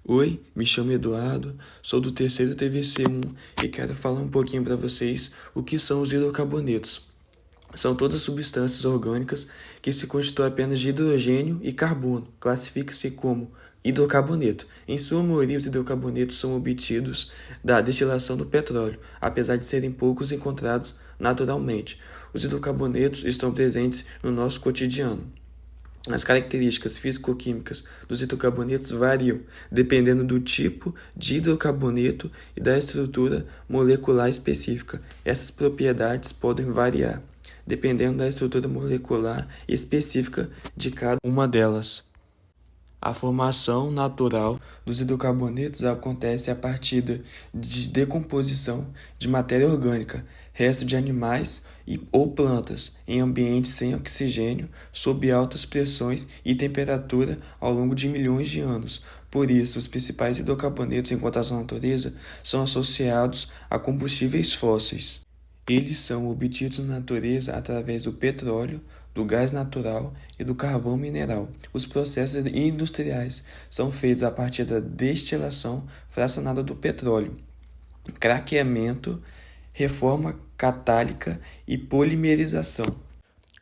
Oi, me chamo Eduardo, sou do terceiro TVC1 e quero falar um pouquinho para vocês o que são os hidrocarbonetos. São todas substâncias orgânicas que se constituem apenas de hidrogênio e carbono. Classifica-se como hidrocarboneto. Em sua maioria, os hidrocarbonetos são obtidos da destilação do petróleo, apesar de serem poucos encontrados naturalmente. Os hidrocarbonetos estão presentes no nosso cotidiano. As características físico-químicas dos hidrocarbonetos variam dependendo do tipo de hidrocarboneto e da estrutura molecular específica. Essas propriedades podem variar dependendo da estrutura molecular específica de cada uma delas. A formação natural dos hidrocarbonetos acontece a partir de decomposição de matéria orgânica, resto de animais ou plantas, em ambientes sem oxigênio, sob altas pressões e temperatura ao longo de milhões de anos. Por isso, os principais hidrocarbonetos encontrados na natureza são associados a combustíveis fósseis. Eles são obtidos na natureza através do petróleo, do gás natural e do carvão mineral. Os processos industriais são feitos a partir da destilação fracionada do petróleo, craqueamento, reforma catálica e polimerização.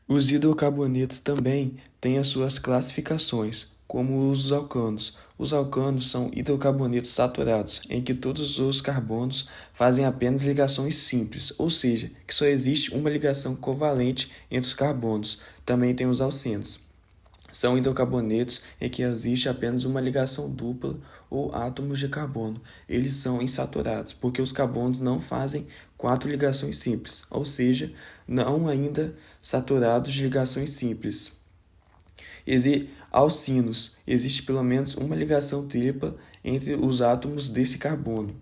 Os hidrocarbonetos também têm as suas classificações, como os alcanos. Os alcanos são hidrocarbonetos saturados, em que todos os carbonos fazem apenas ligações simples, ou seja, que só existe uma ligação covalente entre os carbonos. Também tem os alcenos. São hidrocarbonetos em que existe apenas uma ligação dupla ou átomos de carbono. Eles são insaturados, porque os carbonos não fazem 4 ligações simples, ou seja, não ainda saturados de ligações simples. Alcinos, existe pelo menos uma ligação tripla entre os átomos desse carbono.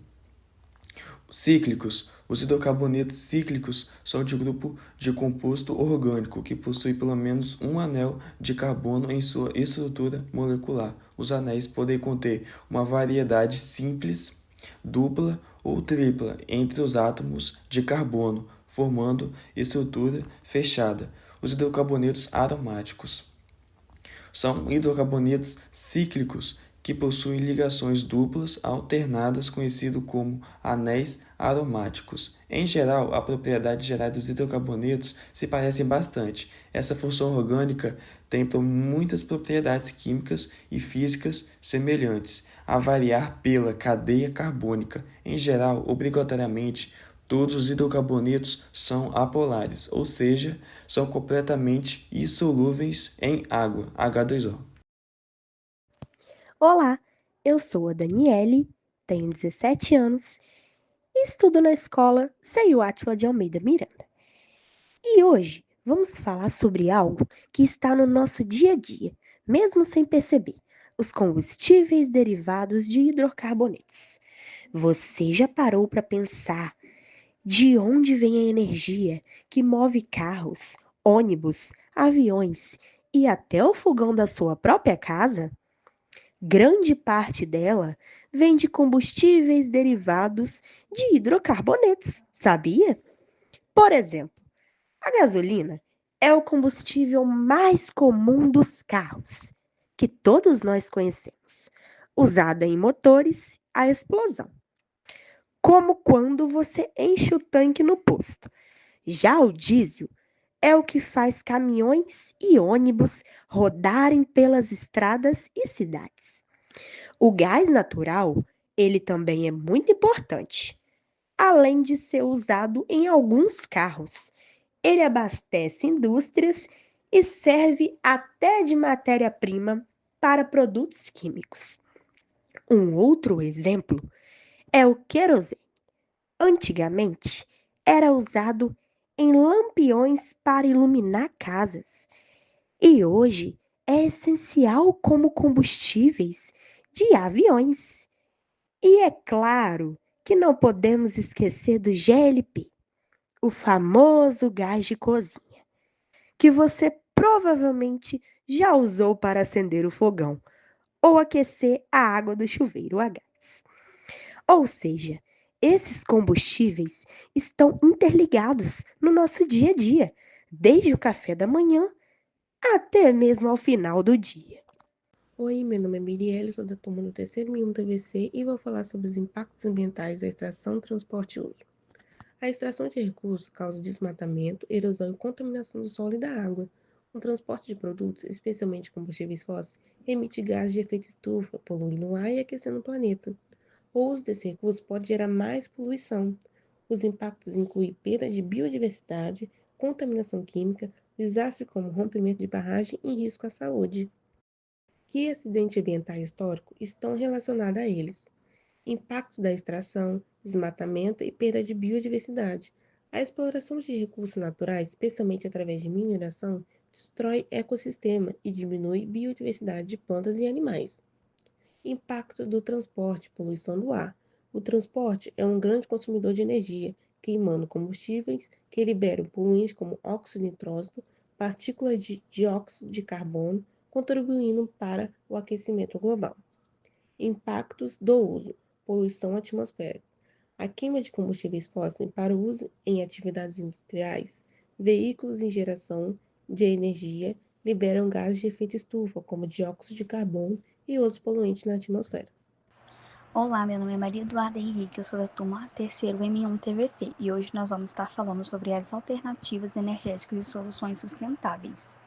Cíclicos. Os hidrocarbonetos cíclicos são de grupo de composto orgânico que possui pelo menos um anel de carbono em sua estrutura molecular. Os anéis podem conter uma variedade simples, dupla ou tripla entre os átomos de carbono, formando estrutura fechada. Os hidrocarbonetos aromáticos são hidrocarbonetos cíclicos que possuem ligações duplas alternadas, conhecido como anéis aromáticos. Em geral, a propriedade geral dos hidrocarbonetos se parecem bastante. Essa função orgânica tem muitas propriedades químicas e físicas semelhantes, a variar pela cadeia carbônica. Em geral, obrigatoriamente, todos os hidrocarbonetos são apolares, ou seja, são completamente insolúveis em água, H2O. Olá, eu sou a Daniele, tenho 17 anos e estudo na escola CEU Átila de Almeida Miranda. E hoje vamos falar sobre algo que está no nosso dia a dia, mesmo sem perceber: os combustíveis derivados de hidrocarbonetos. Você já parou para pensar de onde vem a energia que move carros, ônibus, aviões e até o fogão da sua própria casa? Grande parte dela vem de combustíveis derivados de hidrocarbonetos, sabia? Por exemplo, a gasolina é o combustível mais comum dos carros, que todos nós conhecemos, usada em motores a explosão, como quando você enche o tanque no posto. Já o diesel é o que faz caminhões e ônibus rodarem pelas estradas e cidades. O gás natural, ele também é muito importante. Além de ser usado em alguns carros, ele abastece indústrias e serve até de matéria-prima para produtos químicos. Um outro exemplo é o querosene. Antigamente, era usado em lampiões para iluminar casas e hoje é essencial como combustíveis de aviões. E é claro que não podemos esquecer do GLP, o famoso gás de cozinha, que você provavelmente já usou para acender o fogão ou aquecer a água do chuveiro a gás. Ou seja, esses combustíveis estão interligados no nosso dia a dia, desde o café da manhã até mesmo ao final do dia. Oi, meu nome é Mirielle, sou da turma do terceiro M1 TVC e vou falar sobre os impactos ambientais da extração, transporte e uso. A extração de recursos causa desmatamento, erosão e contaminação do solo e da água. O transporte de produtos, especialmente combustíveis fósseis, emite gases de efeito estufa, poluindo o ar e aquecendo o planeta. O uso desse recurso pode gerar mais poluição. Os impactos incluem perda de biodiversidade, contaminação química, desastres como rompimento de barragem e risco à saúde. Que acidentes ambientais históricos estão relacionados a eles? Impacto da extração, desmatamento e perda de biodiversidade. A exploração de recursos naturais, especialmente através de mineração, destrói ecossistema e diminui biodiversidade de plantas e animais. Impacto do transporte, poluição do ar. O transporte é um grande consumidor de energia, queimando combustíveis que liberam poluentes como óxido de nitrógeno, partículas de dióxido de carbono, contribuindo para o aquecimento global. Impactos do uso: poluição atmosférica. A queima de combustíveis fósseis para o uso em atividades industriais, veículos em geração de energia liberam gases de efeito estufa, como dióxido de carbono e outros poluentes na atmosfera. Olá, meu nome é Maria Eduarda Henrique, eu sou da turma terceiro M1 TVC e hoje nós vamos estar falando sobre as alternativas energéticas e soluções sustentáveis.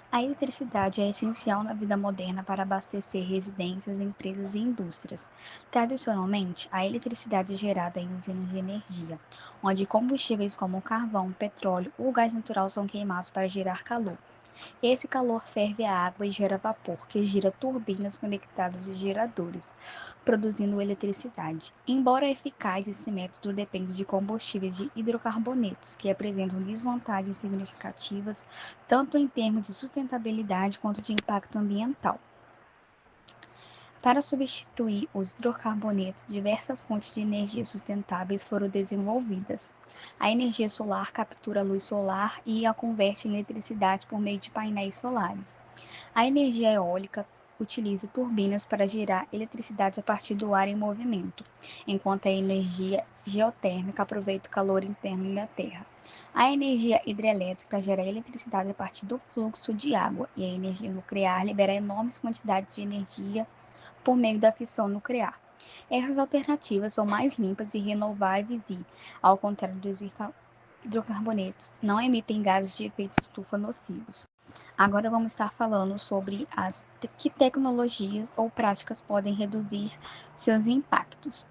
A eletricidade é essencial na vida moderna para abastecer residências, empresas e indústrias. Tradicionalmente, a eletricidade é gerada em usinas de energia, onde combustíveis como carvão, petróleo ou gás natural são queimados para gerar calor. Esse calor ferve a água e gera vapor, que gira turbinas conectadas a geradores, produzindo eletricidade. Embora eficaz, esse método depende de combustíveis de hidrocarbonetos, que apresentam desvantagens significativas, tanto em termos de sustentabilidade quanto de impacto ambiental. Para substituir os hidrocarbonetos, diversas fontes de energia sustentáveis foram desenvolvidas. A energia solar captura a luz solar e a converte em eletricidade por meio de painéis solares. A energia eólica utiliza turbinas para gerar eletricidade a partir do ar em movimento, enquanto a energia geotérmica aproveita o calor interno da Terra. A energia hidrelétrica gera eletricidade a partir do fluxo de água, e a energia nuclear libera enormes quantidades de energia por meio da fissão nuclear. Essas alternativas são mais limpas e renováveis e, ao contrário dos hidrocarbonetos, não emitem gases de efeito estufa nocivos. Agora vamos estar falando sobre que tecnologias ou práticas podem reduzir seus impactos.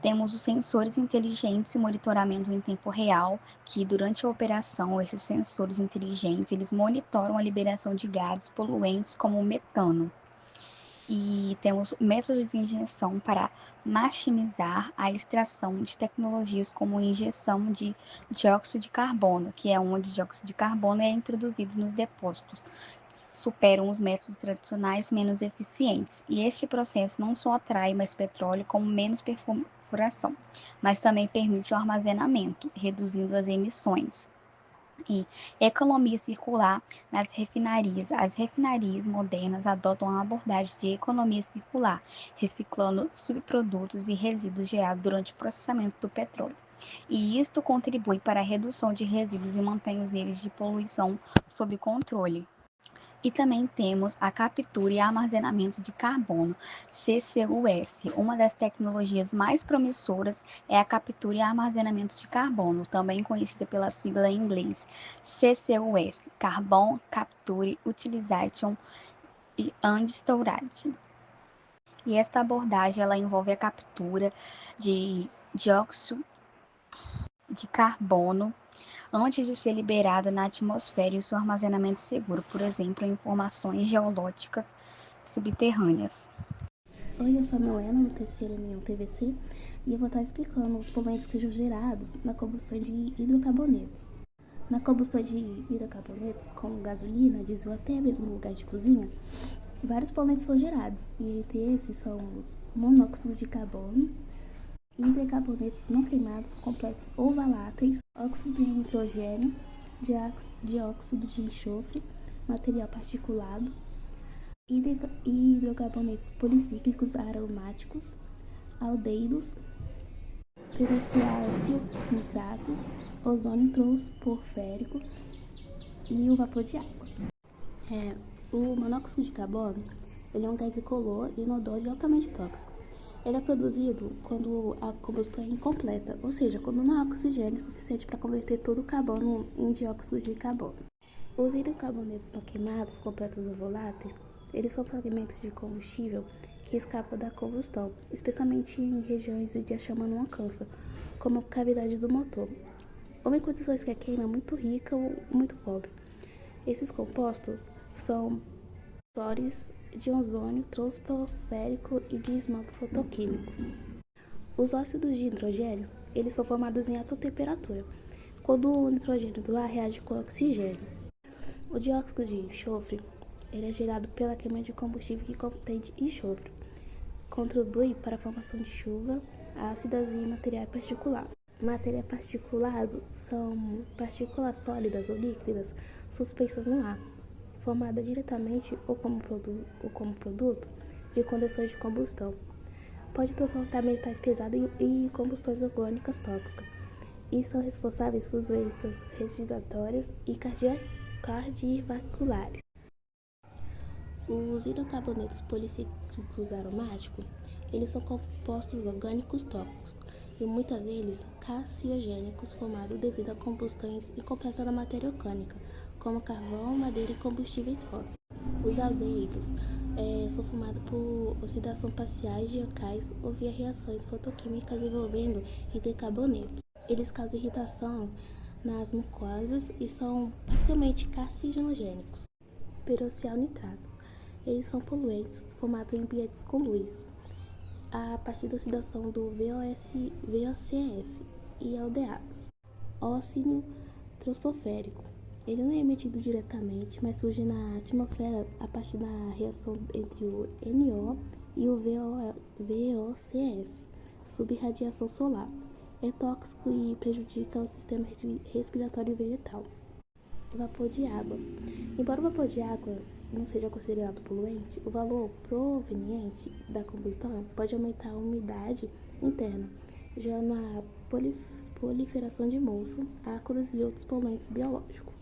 Temos os sensores inteligentes e monitoramento em tempo real, que durante a operação, esses sensores inteligentes, eles monitoram a liberação de gases poluentes como o metano. E temos métodos de injeção para maximizar a extração de tecnologias como injeção de dióxido de carbono, que é onde o dióxido de carbono é introduzido nos depósitos. Superam os métodos tradicionais menos eficientes. E este processo não só atrai mais petróleo, como menos perfuração, mas também permite o armazenamento, reduzindo as emissões. E economia circular nas refinarias. As refinarias modernas adotam a abordagem de economia circular, reciclando subprodutos e resíduos gerados durante o processamento do petróleo. E isto contribui para a redução de resíduos e mantém os níveis de poluição sob controle. E também temos a captura e armazenamento de carbono, CCUS. Uma das tecnologias mais promissoras é a captura e armazenamento de carbono, também conhecida pela sigla em inglês CCUS, Carbon Capture, Utilization and Storage. E esta abordagem ela envolve a captura de dióxido de carbono antes de ser liberada na atmosfera e o seu armazenamento seguro, por exemplo, em formações geológicas subterrâneas. Oi, eu sou a Milena, do terceiro M1 TVC, e eu vou estar explicando os poluentes que são gerados na combustão de hidrocarbonetos. Na combustão de hidrocarbonetos, como gasolina, diesel, até mesmo no gás de cozinha, vários poluentes são gerados, e entre esses são os monóxido de carbono, hidrocarbonetos não queimados, complexos ou voláteis, óxido de nitrogênio, dióxido de enxofre, material particulado, hidrocarbonetos policíclicos aromáticos, aldehídos, peroxiáceo nitratos, ozônio troposférico e o vapor de água. O monóxido de carbono Ele é um gás incolor, inodoro e altamente tóxico. Ele é produzido quando a combustão é incompleta, ou seja, quando não há oxigênio suficiente para converter todo o carbono em dióxido de carbono. Os hidrocarbonetos não queimados, completos ou voláteis, eles são fragmentos de combustível que escapam da combustão, especialmente em regiões onde a chama não alcança, como a cavidade do motor, ou em condições que a queima é muito rica ou muito pobre. Esses compostos são sóis de ozônio, troposférico e de esmalte fotoquímico. Os óxidos de nitrogênio, eles são formados em alta temperatura, quando o nitrogênio do ar reage com o oxigênio. O dióxido de enxofre, ele é gerado pela queima de combustível que contém enxofre. Contribui para a formação de chuva ácidas e material particulado. Matéria particulado são partículas sólidas ou líquidas suspensas no ar, formada diretamente ou como produto de condições de combustão. Pode transportar metais pesados e combustões orgânicas tóxicas, e são responsáveis por doenças respiratórias e cardiovasculares. Os hidrocarbonetos policíclicos aromáticos, eles são compostos orgânicos tóxicos, e muitos deles carcinogênicos formados devido a combustões incompletas da matéria orgânica, como carvão, madeira e combustíveis fósseis. Os aldehídos são formados por oxidação parciais de alcais ou via reações fotoquímicas envolvendo hidrocarbonetos. Eles causam irritação nas mucosas e são parcialmente carcinogênicos. Peroxianitratos. Eles são poluentes formados em ambientes com luz, a partir da oxidação do VOCs e aldeados. Óxido troposférico. Ele não é emitido diretamente, mas surge na atmosfera a partir da reação entre o NO e o VOCs, sob radiação solar. É tóxico e prejudica o sistema respiratório vegetal. Vapor de água. Embora o vapor de água não seja considerado poluente, o valor proveniente da combustão pode aumentar a umidade interna, gerando a proliferação de mofo, ácaros e outros poluentes biológicos.